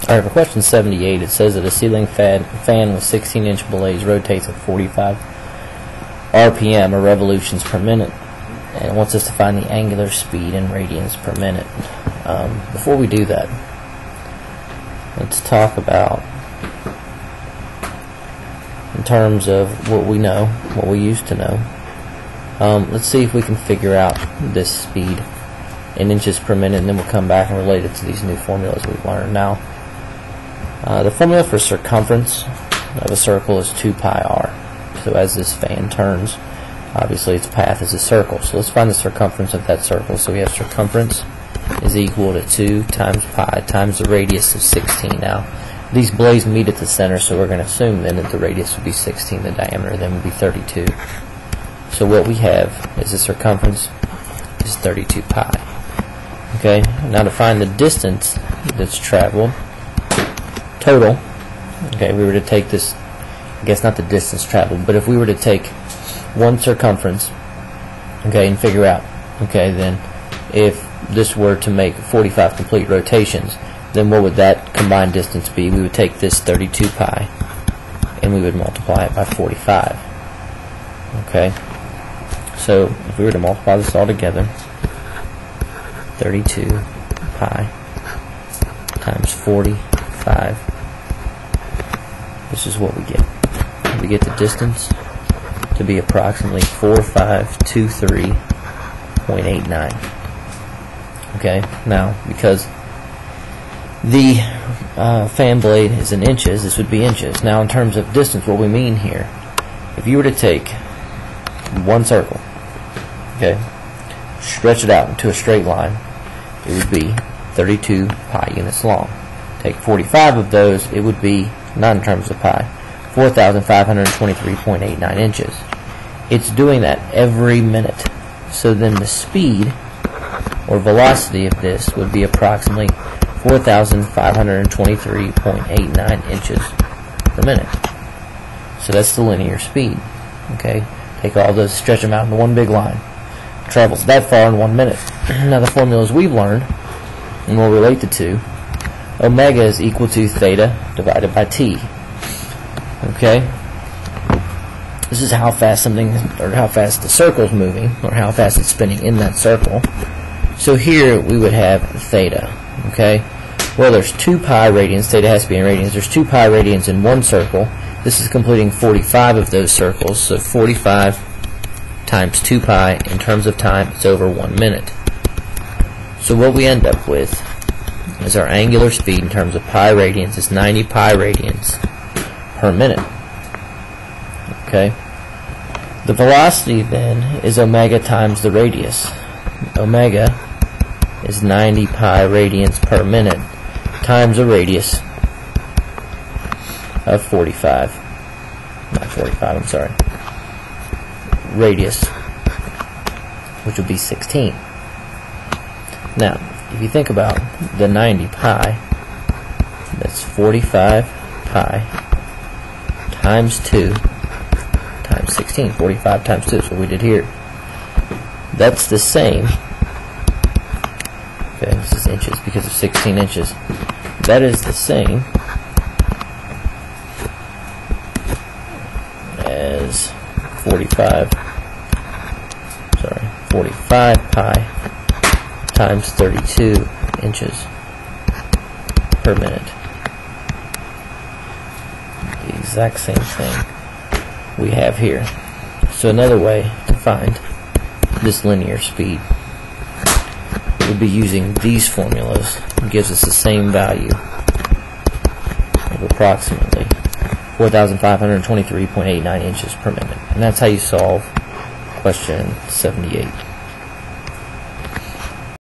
Alright, for question 78, it says that a ceiling fan with 16-inch blades rotates at 45 RPM, or revolutions per minute, and it wants us to find the angular speed in radians per minute. Before we do that, let's talk about, in terms of what we know, what we used to know. Let's see if we can figure out this speed in inches per minute, and then we'll come back and relate it to these new formulas we've learned. Now, the formula for circumference of a circle is 2 pi r. So as this fan turns, obviously its path is a circle. So let's find the circumference of that circle. So we have circumference is equal to 2 times pi times the radius of 16. Now, these blades meet at the center, so we're going to assume then that the radius would be 16, the diameter then would be 32. So what we have is the circumference is 32 pi. Okay, now to find the distance that's traveled, total, okay, we were to take this, I guess not the distance traveled, but if we were to take one circumference, okay, and figure out, okay, then if this were to make 45 complete rotations, then what would that combined distance be? We would take this 32 pi and we would multiply it by 45. Okay, so if we were to multiply this all together, 32 pi times 45, this is what we get. We get the distance to be approximately 4523.89. Okay, now because the fan blade is in inches, this would be inches. Now in terms of distance, what we mean here, if you were to take one circle, okay, stretch it out into a straight line, it would be 32 pi units long. Take 45 of those, it would be, not in terms of pi, 4,523.89 inches. It's doing that every minute. So then the speed or velocity of this would be approximately 4,523.89 inches per minute. So that's the linear speed. Okay, take all those, stretch them out into one big line. It travels that far in 1 minute. Now the formulas we've learned, and we'll relate the two, omega is equal to theta divided by t. Okay, this is how fast something, or how fast the circle's moving, or how fast it's spinning in that circle. So here we would have theta. Okay, well, there's 2 pi radians. Theta has to be in radians. There's 2 pi radians in one circle. This is completing 45 of those circles. So 45 times 2 pi in terms of time, it's over 1 minute. So what we end up with is our angular speed in terms of pi radians is 90 pi radians per minute. Okay, the velocity then is omega times the radius. Omega is 90 pi radians per minute times a radius of 45. Not 45, I'm sorry. Radius, which would be 16. Now, if you think about the 90 pi, that's 45 pi times 2 times 16. 45 times 2 is what we did here. That's the same. Okay, this is inches because of 16 inches. That is the same as 45 pi times 32 inches per minute. The exact same thing we have here. So another way to find this linear speed would be using these formulas. It gives us the same value of approximately 4,523.89 inches per minute. And that's how you solve question 78.